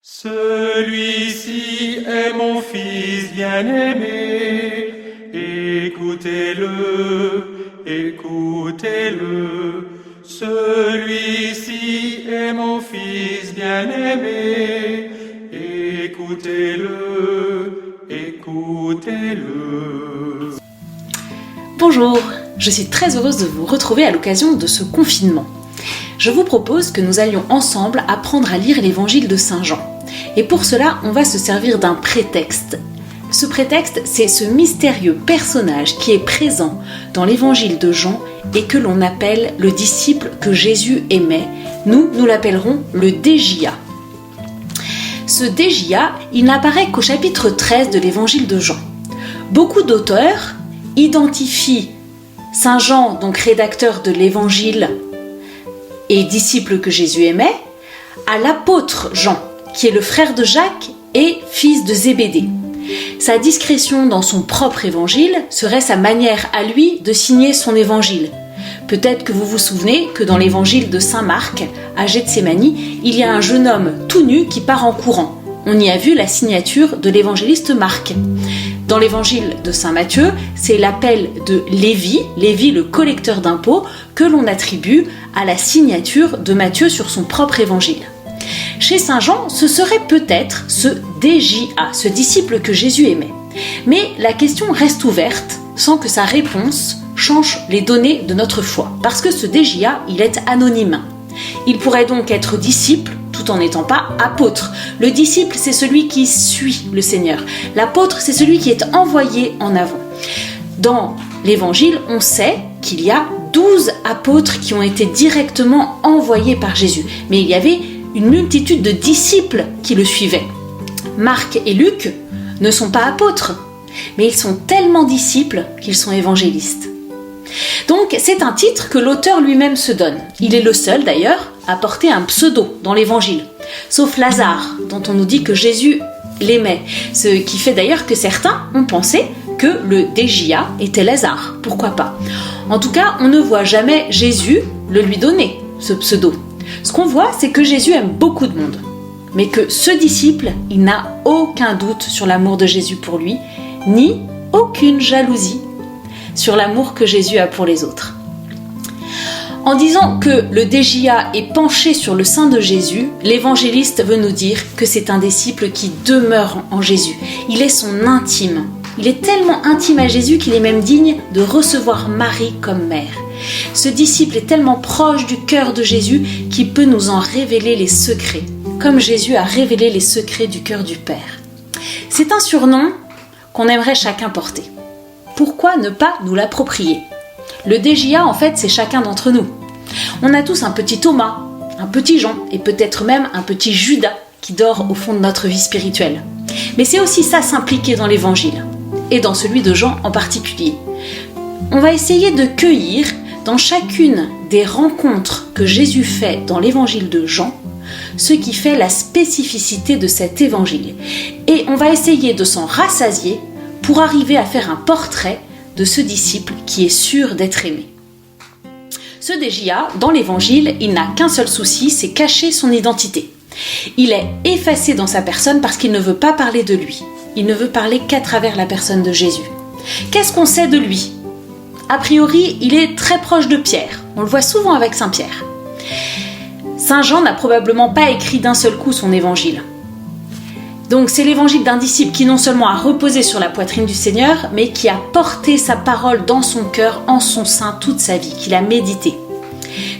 Celui-ci est mon fils bien-aimé, écoutez-le, écoutez-le. Celui-ci est mon fils bien-aimé, écoutez-le, écoutez-le. Bonjour, je suis très heureuse de vous retrouver à l'occasion de ce confinement. Je vous propose que nous allions ensemble apprendre à lire l'évangile de Saint Jean. Et pour cela, on va se servir d'un prétexte. Ce prétexte, c'est ce mystérieux personnage qui est présent dans l'évangile de Jean et que l'on appelle le disciple que Jésus aimait. Nous l'appellerons le Dégia. Ce Dégia, il n'apparaît qu'au chapitre 13 de l'évangile de Jean. Beaucoup d'auteurs identifient Saint Jean, donc rédacteur de l'évangile et disciple que Jésus aimait, à l'apôtre Jean, qui est le frère de Jacques et fils de Zébédée. Sa discrétion dans son propre évangile serait sa manière à lui de signer son évangile. Peut-être que vous vous souvenez que dans l'évangile de Saint Marc, à Gethsémani, il y a un jeune homme tout nu qui part en courant. On y a vu la signature de l'évangéliste Marc. Dans l'évangile de Saint Matthieu, c'est l'appel de Lévi le collecteur d'impôts, que l'on attribue à la signature de Matthieu sur son propre évangile. Chez Saint Jean, ce serait peut-être ce Dégia, ce disciple que Jésus aimait. Mais la question reste ouverte sans que sa réponse change les données de notre foi. Parce que ce Dégia, il est anonyme. Il pourrait donc être disciple tout en n'étant pas apôtre. Le disciple, c'est celui qui suit le Seigneur. L'apôtre, c'est celui qui est envoyé en avant. Dans l'évangile, on sait qu'il y a 12 apôtres qui ont été directement envoyés par Jésus. Mais il y avait une multitude de disciples qui le suivaient. Marc et Luc ne sont pas apôtres, mais ils sont tellement disciples qu'ils sont évangélistes. Donc c'est un titre que l'auteur lui-même se donne. Il est le seul d'ailleurs à porter un pseudo dans l'évangile, sauf Lazare, dont on nous dit que Jésus l'aimait, ce qui fait d'ailleurs que certains ont pensé que le Dégia était Lazare, pourquoi pas. En tout cas, on ne voit jamais Jésus le lui donner, ce pseudo. Ce qu'on voit, c'est que Jésus aime beaucoup de monde, mais que ce disciple, il n'a aucun doute sur l'amour de Jésus pour lui, ni aucune jalousie sur l'amour que Jésus a pour les autres. En disant que le Dégia est penché sur le sein de Jésus, l'évangéliste veut nous dire que c'est un disciple qui demeure en Jésus. Il est son intime. Il est tellement intime à Jésus qu'il est même digne de recevoir Marie comme mère. Ce disciple est tellement proche du cœur de Jésus qu'il peut nous en révéler les secrets, comme Jésus a révélé les secrets du cœur du Père. C'est un surnom qu'on aimerait chacun porter. Pourquoi ne pas nous l'approprier ? Le Dégia, en fait, c'est chacun d'entre nous. On a tous un petit Thomas, un petit Jean et peut-être même un petit Judas qui dort au fond de notre vie spirituelle. Mais c'est aussi ça s'impliquer dans l'évangile, et dans celui de Jean en particulier. On va essayer de cueillir dans chacune des rencontres que Jésus fait dans l'évangile de Jean, ce qui fait la spécificité de cet évangile. Et on va essayer de s'en rassasier pour arriver à faire un portrait de ce disciple qui est sûr d'être aimé. Ce Dégia, dans l'évangile, il n'a qu'un seul souci, c'est cacher son identité. Il est effacé dans sa personne parce qu'il ne veut pas parler de lui. Il ne veut parler qu'à travers la personne de Jésus. Qu'est-ce qu'on sait de lui ? A priori, il est très proche de Pierre. On le voit souvent avec Saint Pierre. Saint Jean n'a probablement pas écrit d'un seul coup son évangile. Donc c'est l'évangile d'un disciple qui non seulement a reposé sur la poitrine du Seigneur, mais qui a porté sa parole dans son cœur, en son sein, toute sa vie, qu'il a médité.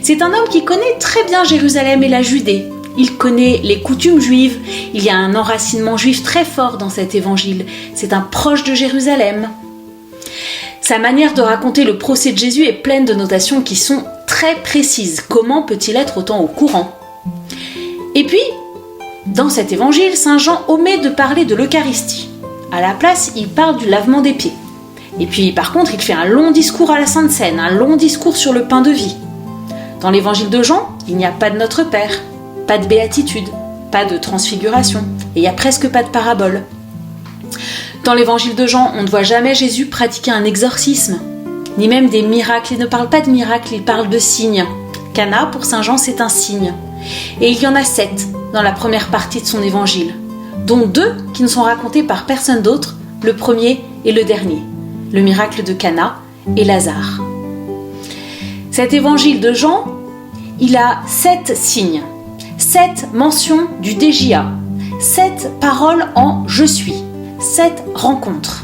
C'est un homme qui connaît très bien Jérusalem et la Judée. Il connaît les coutumes juives, il y a un enracinement juif très fort dans cet évangile. C'est un proche de Jérusalem. Sa manière de raconter le procès de Jésus est pleine de notations qui sont très précises. Comment peut-il être autant au courant ? Et puis, dans cet évangile, Saint Jean omet de parler de l'Eucharistie. À la place, il parle du lavement des pieds. Et puis, par contre, il fait un long discours à la Sainte Seine, un long discours sur le pain de vie. Dans l'évangile de Jean, il n'y a pas de Notre Père, pas de béatitude, pas de transfiguration, et il n'y a presque pas de parabole. Dans l'évangile de Jean, on ne voit jamais Jésus pratiquer un exorcisme, ni même des miracles. Il ne parle pas de miracles, il parle de signes. Cana, pour Saint Jean, c'est un signe. Et il y en a 7. dans la première partie de son évangile, dont 2 qui ne sont racontés par personne d'autre, le premier et le dernier, le miracle de Cana et Lazare. Cet évangile de Jean, il a 7 signes, 7 mentions du Dégia, 7 paroles en « je suis », 7 rencontres.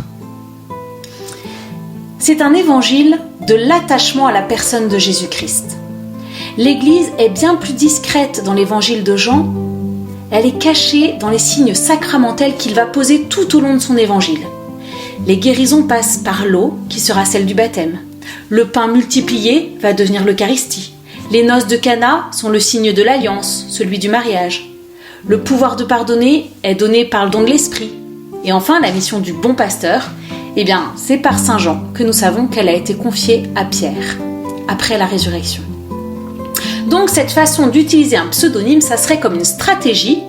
C'est un évangile de l'attachement à la personne de Jésus-Christ. L'Église est bien plus discrète dans l'évangile de Jean. Elle est cachée dans les signes sacramentels qu'il va poser tout au long de son évangile. Les guérisons passent par l'eau, qui sera celle du baptême. Le pain multiplié va devenir l'Eucharistie. Les noces de Cana sont le signe de l'alliance, celui du mariage. Le pouvoir de pardonner est donné par le don de l'Esprit. Et enfin, la mission du bon pasteur, c'est par Saint Jean que nous savons qu'elle a été confiée à Pierre, après la résurrection. Donc cette façon d'utiliser un pseudonyme, ça serait comme une stratégie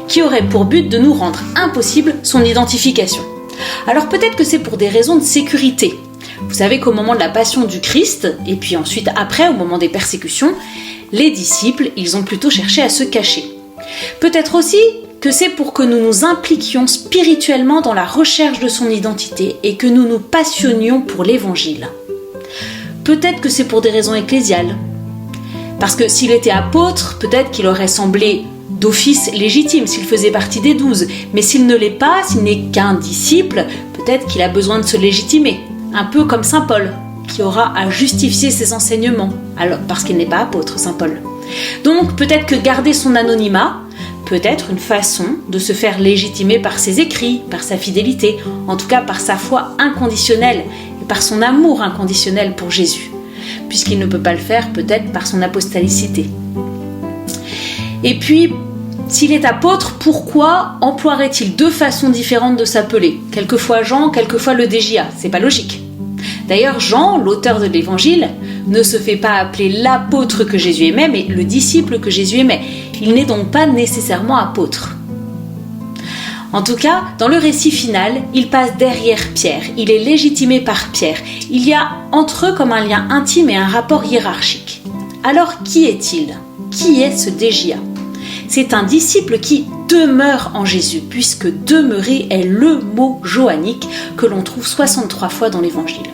qui aurait pour but de nous rendre impossible son identification. Alors peut-être que c'est pour des raisons de sécurité. Vous savez qu'au moment de la passion du Christ, et puis ensuite après, au moment des persécutions, les disciples, ils ont plutôt cherché à se cacher. Peut-être aussi que c'est pour que nous nous impliquions spirituellement dans la recherche de son identité et que nous nous passionnions pour l'évangile. Peut-être que c'est pour des raisons ecclésiales. Parce que s'il était apôtre, peut-être qu'il aurait semblé d'office légitime s'il faisait partie des 12. Mais s'il ne l'est pas, s'il n'est qu'un disciple, peut-être qu'il a besoin de se légitimer. Un peu comme Saint Paul, qui aura à justifier ses enseignements, alors parce qu'il n'est pas apôtre, Saint Paul. Donc peut-être que garder son anonymat, peut-être une façon de se faire légitimer par ses écrits, par sa fidélité, en tout cas par sa foi inconditionnelle et par son amour inconditionnel pour Jésus, puisqu'il ne peut pas le faire peut-être par son apostolicité. Et puis, s'il est apôtre, pourquoi emploierait-il 2 façons différentes de s'appeler ? Quelquefois Jean, quelquefois le Dégia, c'est pas logique. D'ailleurs, Jean, l'auteur de l'évangile, ne se fait pas appeler l'apôtre que Jésus aimait, mais le disciple que Jésus aimait. Il n'est donc pas nécessairement apôtre. En tout cas, dans le récit final, il passe derrière Pierre, il est légitimé par Pierre. Il y a entre eux comme un lien intime et un rapport hiérarchique. Alors, qui est-il ? Qui est ce Dégia ? C'est un disciple qui demeure en Jésus, puisque demeurer est le mot johannique que l'on trouve 63 fois dans l'évangile.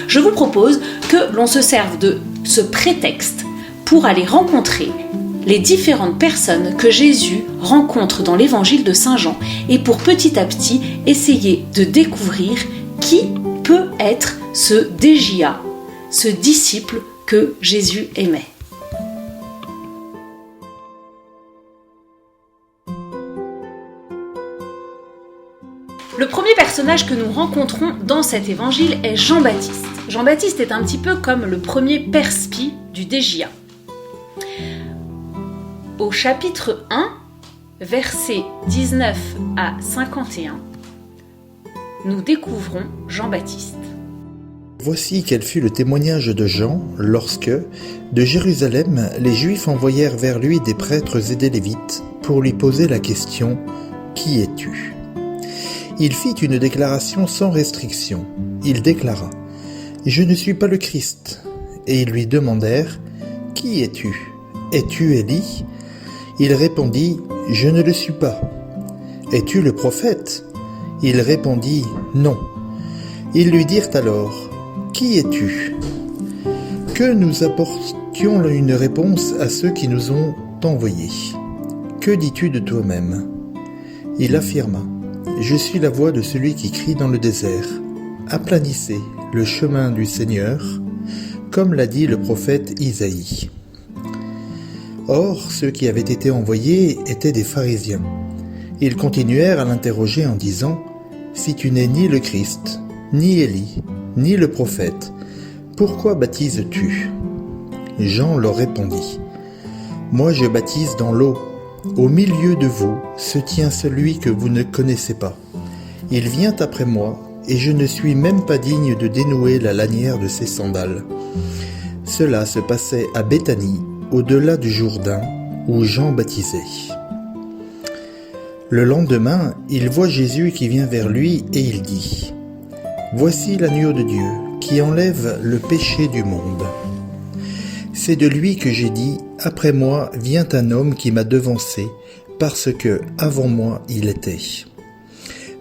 Je vous propose que l'on se serve de ce prétexte pour aller rencontrer les différentes personnes que Jésus rencontre dans l'évangile de Saint Jean et pour petit à petit essayer de découvrir qui peut être ce Dégia, ce disciple que Jésus aimait. Le premier personnage que nous rencontrons dans cet évangile est Jean-Baptiste. Jean-Baptiste est un petit peu comme le premier perspi du Dégia. Au chapitre 1, versets 19 à 51, nous découvrons Jean-Baptiste. Voici quel fut le témoignage de Jean lorsque, de Jérusalem, les Juifs envoyèrent vers lui des prêtres et des Lévites pour lui poser la question « Qui es-tu » Il fit une déclaration sans restriction. Il déclara « Je ne suis pas le Christ ». Et ils lui demandèrent « Qui es-tu ? Es-tu Élie ?» Il répondit « Je ne le suis pas. » « Es-tu le prophète ?» Il répondit « Non. » Ils lui dirent alors « Qui es-tu » Que nous apportions une réponse à ceux qui nous ont envoyés. « Que dis-tu de toi-même » Il affirma « Je suis la voix de celui qui crie dans le désert. Aplanissez le chemin du Seigneur, comme l'a dit le prophète Isaïe. » Or, ceux qui avaient été envoyés étaient des pharisiens. Ils continuèrent à l'interroger en disant « Si tu n'es ni le Christ, ni Élie, ni le prophète, pourquoi baptises-tu » Jean leur répondit « Moi je baptise dans l'eau. Au milieu de vous se tient celui que vous ne connaissez pas. Il vient après moi, et je ne suis même pas digne de dénouer la lanière de ses sandales. » Cela se passait à Béthanie, au-delà du Jourdain, où Jean baptisait. Le lendemain, il voit Jésus qui vient vers lui et il dit « Voici l'agneau de Dieu qui enlève le péché du monde. C'est de lui que j'ai dit « Après moi vient un homme qui m'a devancé, parce que, avant moi, il était.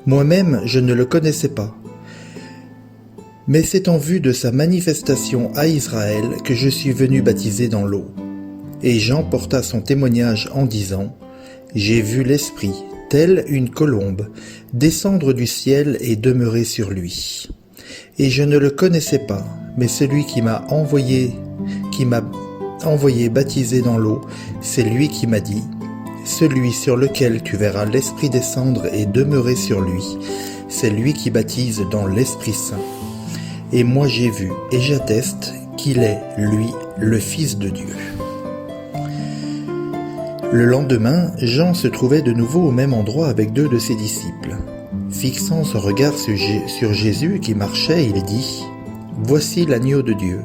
Moi-même, je ne le connaissais pas. Mais c'est en vue de sa manifestation à Israël que je suis venu baptiser dans l'eau. Et Jean porta son témoignage en disant : J'ai vu l'Esprit, telle une colombe, descendre du ciel et demeurer sur lui. Et je ne le connaissais pas, mais celui qui m'a envoyé baptiser dans l'eau, c'est lui qui m'a dit : Celui sur lequel tu verras l'Esprit descendre et demeurer sur lui, c'est lui qui baptise dans l'Esprit Saint. Et moi j'ai vu, et j'atteste qu'il est, lui, le Fils de Dieu. Le lendemain, Jean se trouvait de nouveau au même endroit avec 2 de ses disciples. Fixant son regard sur Jésus qui marchait, il dit : Voici l'agneau de Dieu.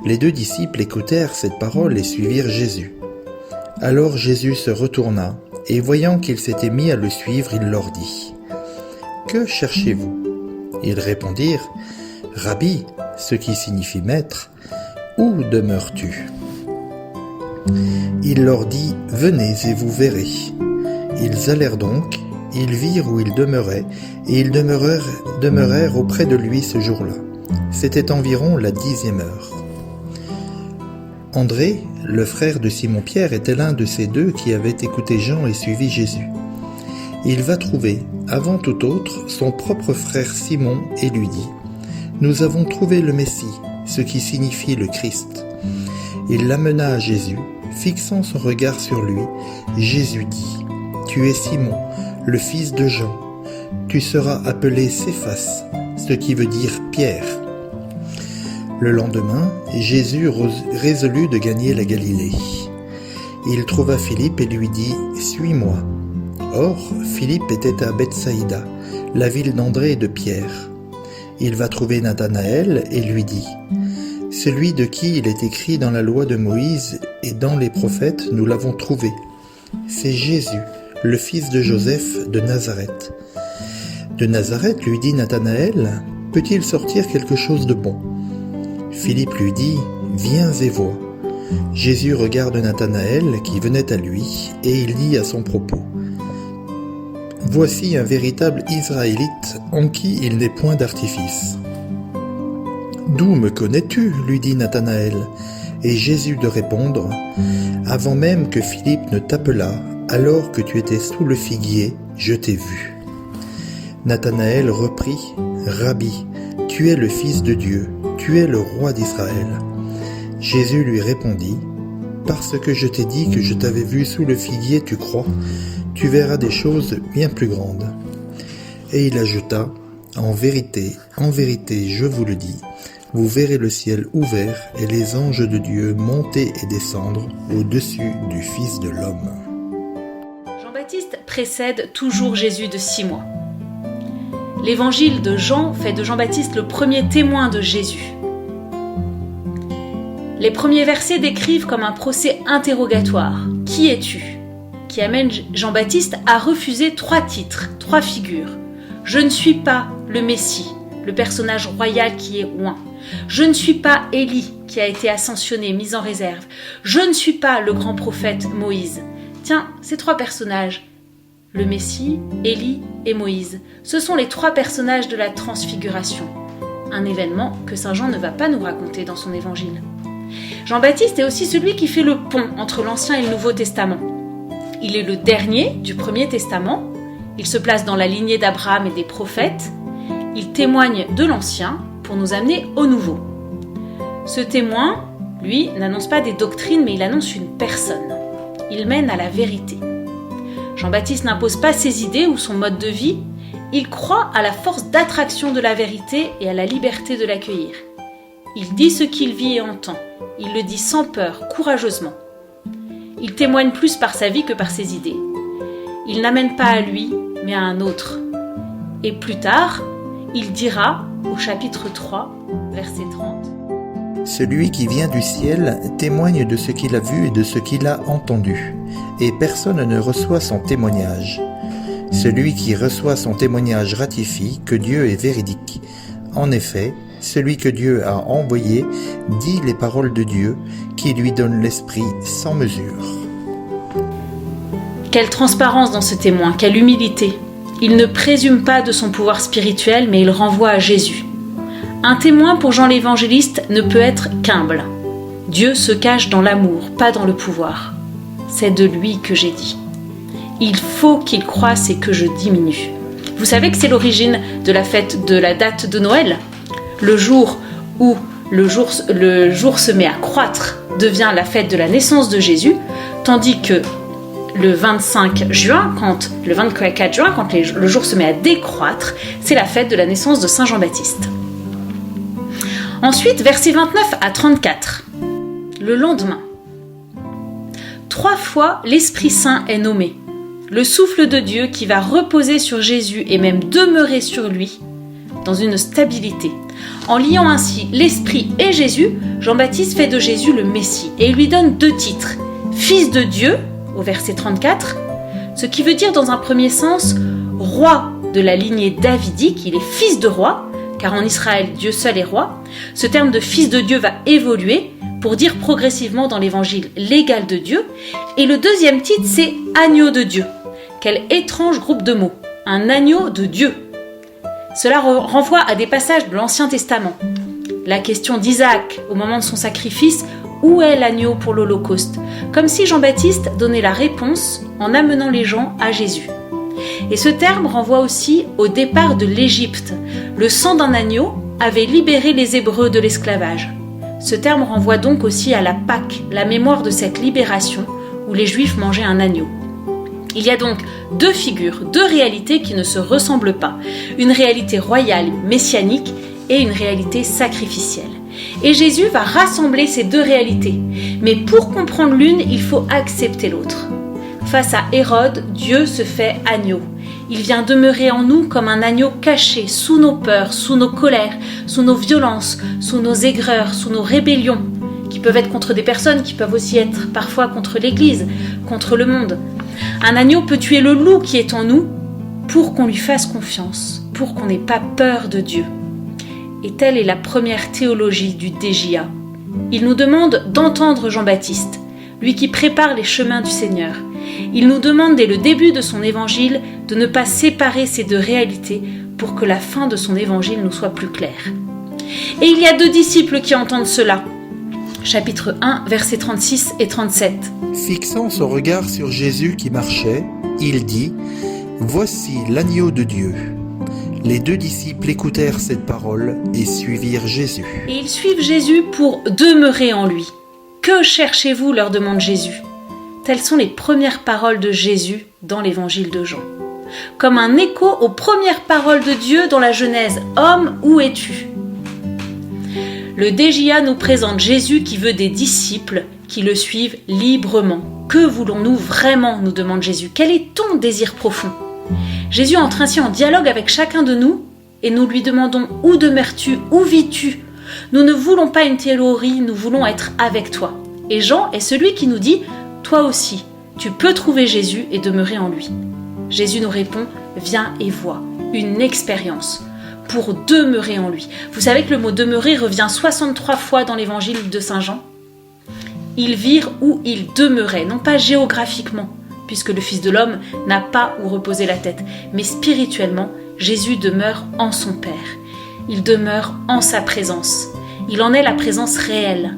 Les 2 disciples écoutèrent cette parole et suivirent Jésus. Alors Jésus se retourna, et voyant qu'ils s'étaient mis à le suivre, il leur dit : Que cherchez-vous ? Ils répondirent : Rabbi, ce qui signifie maître, où demeures-tu ? Il leur dit : Venez et vous verrez. Ils allèrent donc, ils virent où il demeurait, et ils demeurèrent auprès de lui ce jour-là. C'était environ la 10e heure. André, le frère de Simon-Pierre, était l'un de ces 2 qui avaient écouté Jean et suivi Jésus. Il va trouver, avant tout autre, son propre frère Simon et lui dit : Nous avons trouvé le Messie, ce qui signifie le Christ. Il l'amena à Jésus. Fixant son regard sur lui, Jésus dit : Tu es Simon, le fils de Jean. Tu seras appelé Céphas, ce qui veut dire Pierre. Le lendemain, Jésus résolut de gagner la Galilée. Il trouva Philippe et lui dit : Suis-moi. Or, Philippe était à Bethsaïda, la ville d'André et de Pierre. Il va trouver Nathanaël et lui dit : Celui de qui il est écrit dans la loi de Moïse et dans les prophètes, nous l'avons trouvé. C'est Jésus, le fils de Joseph de Nazareth. De Nazareth, lui dit Nathanaël, peut-il sortir quelque chose de bon ? Philippe lui dit : Viens et vois. Jésus regarde Nathanaël qui venait à lui et il dit à son propos : Voici un véritable Israélite en qui il n'est point d'artifice. D'où me connais-tu ? lui dit Nathanaël. Et Jésus de répondre : Avant même que Philippe ne t'appelât, alors que tu étais sous le figuier, je t'ai vu. Nathanaël reprit : Rabbi, tu es le Fils de Dieu, tu es le roi d'Israël. Jésus lui répondit : Parce que je t'ai dit que je t'avais vu sous le figuier, tu crois ? Tu verras des choses bien plus grandes. Et il ajouta : En vérité, je vous le dis, vous verrez le ciel ouvert et les anges de Dieu monter et descendre au-dessus du Fils de l'homme. Jean-Baptiste précède toujours Jésus de 6 mois. L'évangile de Jean fait de Jean-Baptiste le premier témoin de Jésus. Les premiers versets décrivent comme un procès interrogatoire. Qui es-tu ? Qui amène Jean-Baptiste à refuser 3 titres, 3 figures. Je ne suis pas le Messie, le personnage royal qui est oint. Je ne suis pas Élie, qui a été ascensionné, mis en réserve. Je ne suis pas le grand prophète Moïse. Tiens, ces 3 personnages, le Messie, Élie et Moïse, ce sont les 3 personnages de la transfiguration. Un événement que saint Jean ne va pas nous raconter dans son évangile. Jean-Baptiste est aussi celui qui fait le pont entre l'Ancien et le Nouveau Testament. Il est le dernier du Premier Testament. Il se place dans la lignée d'Abraham et des prophètes. Il témoigne de l'Ancien pour nous amener au Nouveau. Ce témoin, lui, n'annonce pas des doctrines, mais il annonce une personne. Il mène à la vérité. Jean-Baptiste n'impose pas ses idées ou son mode de vie. Il croit à la force d'attraction de la vérité et à la liberté de l'accueillir. Il dit ce qu'il vit et entend. Il le dit sans peur, courageusement. Il témoigne plus par sa vie que par ses idées. Il n'amène pas à lui, mais à un autre. Et plus tard, il dira, au chapitre 3, verset 30, Celui qui vient du ciel témoigne de ce qu'il a vu et de ce qu'il a entendu, et personne ne reçoit son témoignage. Celui qui reçoit son témoignage ratifie que Dieu est véridique. En effet, celui que Dieu a envoyé dit les paroles de Dieu, qui lui donne l'esprit sans mesure. Quelle transparence dans ce témoin, quelle humilité. Il ne présume pas de son pouvoir spirituel, mais il renvoie à Jésus. Un témoin pour Jean l'Évangéliste ne peut être qu'humble. Dieu se cache dans l'amour, pas dans le pouvoir. C'est de lui que j'ai dit. Il faut qu'il croisse et que je diminue. Vous savez que c'est l'origine de la fête de la date de Noël. Le jour où le jour se met à croître devient la fête de la naissance de Jésus, tandis que le 24 juin, quand le jour se met à décroître, c'est la fête de la naissance de Saint Jean-Baptiste. Ensuite, versets 29 à 34. Le lendemain, 3 fois l'Esprit Saint est nommé. Le souffle de Dieu qui va reposer sur Jésus et même demeurer sur lui dans une stabilité. En liant ainsi l'Esprit et Jésus, Jean-Baptiste fait de Jésus le Messie et il lui donne 2 titres. Fils de Dieu, au verset 34, ce qui veut dire dans un premier sens, roi de la lignée davidique, il est fils de roi, car en Israël, Dieu seul est roi. Ce terme de fils de Dieu va évoluer pour dire progressivement dans l'évangile l'égal de Dieu. Et le deuxième titre, c'est agneau de Dieu. Quel étrange groupe de mots, un agneau de Dieu. Cela renvoie à des passages de l'Ancien Testament. La question d'Isaac au moment de son sacrifice, où est l'agneau pour l'Holocauste? Comme si Jean-Baptiste donnait la réponse en amenant les gens à Jésus. Et ce terme renvoie aussi au départ de l'Égypte. Le sang d'un agneau avait libéré les Hébreux de l'esclavage. Ce terme renvoie donc aussi à la Pâque, la mémoire de cette libération où les Juifs mangeaient un agneau. Il y a donc 2 figures, 2 réalités qui ne se ressemblent pas. Une réalité royale, messianique, et une réalité sacrificielle. Et Jésus va rassembler ces 2 réalités. Mais pour comprendre l'une, il faut accepter l'autre. Face à Hérode, Dieu se fait agneau. Il vient demeurer en nous comme un agneau caché, sous nos peurs, sous nos colères, sous nos violences, sous nos aigreurs, sous nos rébellions, qui peuvent être contre des personnes, qui peuvent aussi être parfois contre l'Église, contre le monde. Un agneau peut tuer le loup qui est en nous pour qu'on lui fasse confiance, pour qu'on n'ait pas peur de Dieu. Et telle est la première théologie du DJA. Il nous demande d'entendre Jean-Baptiste, lui qui prépare les chemins du Seigneur. Il nous demande dès le début de son évangile de ne pas séparer ces 2 réalités pour que la fin de son évangile nous soit plus claire. Et il y a 2 disciples qui entendent cela. Chapitre 1, versets 36 et 37. Fixant son regard sur Jésus qui marchait, il dit « Voici l'agneau de Dieu ». Les 2 disciples écoutèrent cette parole et suivirent Jésus. Et ils suivent Jésus pour demeurer en lui. Que cherchez-vous, leur demande Jésus. Telles sont les premières paroles de Jésus dans l'évangile de Jean. Comme un écho aux premières paroles de Dieu dans la Genèse. Homme, où es-tu? Le DJA nous présente Jésus qui veut des disciples qui le suivent librement. Que voulons-nous vraiment, nous demande Jésus. Quel est ton désir profond? Jésus entre ainsi en dialogue avec chacun de nous et nous lui demandons où demeures-tu, où vis-tu? Nous ne voulons pas une théorie, nous voulons être avec toi. Et Jean est celui qui nous dit « Toi aussi, tu peux trouver Jésus et demeurer en lui ». Jésus nous répond « Viens et vois », une expérience pour demeurer en lui. Vous savez que le mot « demeurer » revient 63 fois dans l'évangile de Saint Jean. Ils virent où ils demeuraient, non pas géographiquement, puisque le Fils de l'homme n'a pas où reposer la tête, mais spirituellement, Jésus demeure en son Père. Il demeure en sa présence. Il en est la présence réelle.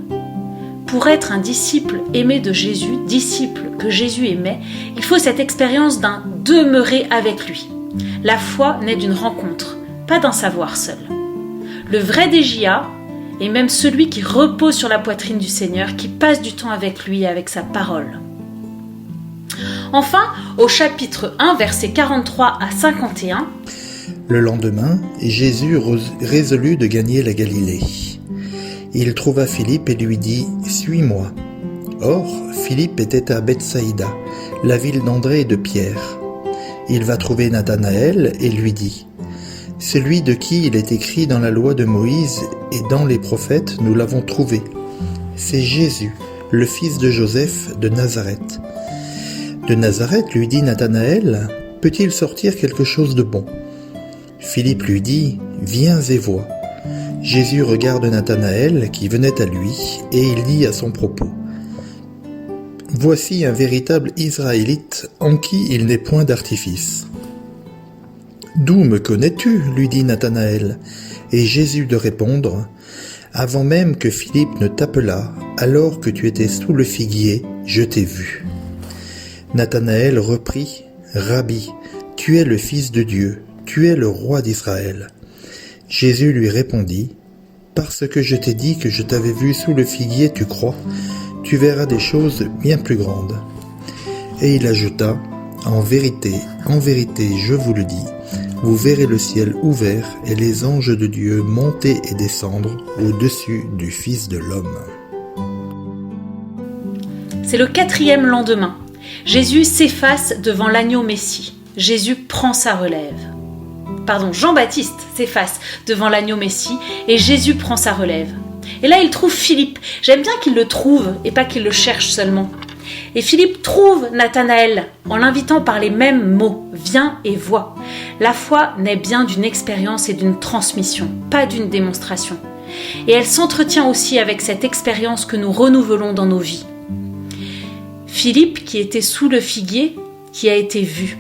Pour être un disciple aimé de Jésus, disciple que Jésus aimait, il faut cette expérience d'un demeurer avec lui. La foi naît d'une rencontre, pas d'un savoir seul. Le vrai DJA est même celui qui repose sur la poitrine du Seigneur, qui passe du temps avec lui et avec sa parole. Enfin, au chapitre 1, versets 43 à 51, Le lendemain, Jésus résolut de gagner la Galilée. Il trouva Philippe et lui dit « Suis-moi ». Or, Philippe était à Bethsaïda, la ville d'André et de Pierre. Il va trouver Nathanaël et lui dit « Celui de qui il est écrit dans la loi de Moïse et dans les prophètes, nous l'avons trouvé. C'est Jésus, le fils de Joseph de Nazareth. » De Nazareth, lui dit Nathanaël, peut-il sortir quelque chose de bon? Philippe lui dit, viens et vois. Jésus regarde Nathanaël qui venait à lui et il dit à son propos, Voici un véritable Israélite en qui il n'est point d'artifice. D'où me connais-tu ? lui dit Nathanaël. Et Jésus de répondre, avant même que Philippe ne t'appelât, alors que tu étais sous le figuier, je t'ai vu. Nathanaël reprit, Rabbi, tu es le Fils de Dieu, tu es le roi d'Israël. Jésus lui répondit, parce que je t'ai dit que je t'avais vu sous le figuier, tu crois, tu verras des choses bien plus grandes. Et il ajouta, en vérité, je vous le dis, vous verrez le ciel ouvert et les anges de Dieu monter et descendre au-dessus du Fils de l'homme. C'est le 4e lendemain. Jésus s'efface devant l'agneau Messie. Jésus prend sa relève. Jean-Baptiste s'efface devant l'agneau Messie et Jésus prend sa relève. Et là, il trouve Philippe. J'aime bien qu'il le trouve et pas qu'il le cherche seulement. Et Philippe trouve Nathanaël en l'invitant par les mêmes mots, viens et vois. La foi naît bien d'une expérience et d'une transmission, pas d'une démonstration. Et elle s'entretient aussi avec cette expérience que nous renouvelons dans nos vies. Philippe, qui était sous le figuier, qui a été vu.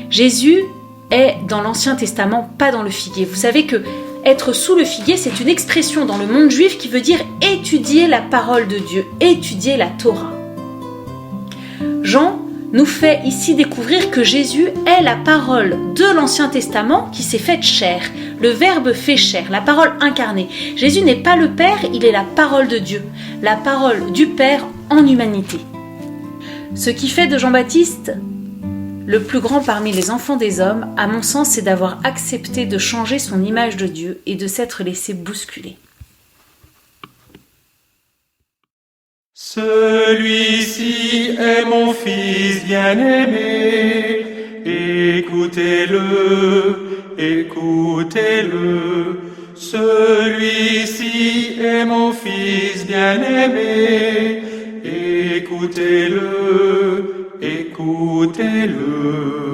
Jésus est dans l'Ancien Testament, pas dans le figuier. Vous savez que être sous le figuier, c'est une expression dans le monde juif qui veut dire étudier la parole de Dieu, étudier la Torah. Jean nous fait ici découvrir que Jésus est la parole de l'Ancien Testament qui s'est faite chair. Le Verbe fait chair, la parole incarnée. Jésus n'est pas le Père, il est la parole de Dieu, la parole du Père en humanité. Ce qui fait de Jean-Baptiste le plus grand parmi les enfants des hommes, à mon sens, c'est d'avoir accepté de changer son image de Dieu et de s'être laissé bousculer. Celui-ci est mon Fils bien-aimé, écoutez-le, écoutez-le. Celui-ci est mon Fils bien-aimé, écoutez-le, écoutez-le.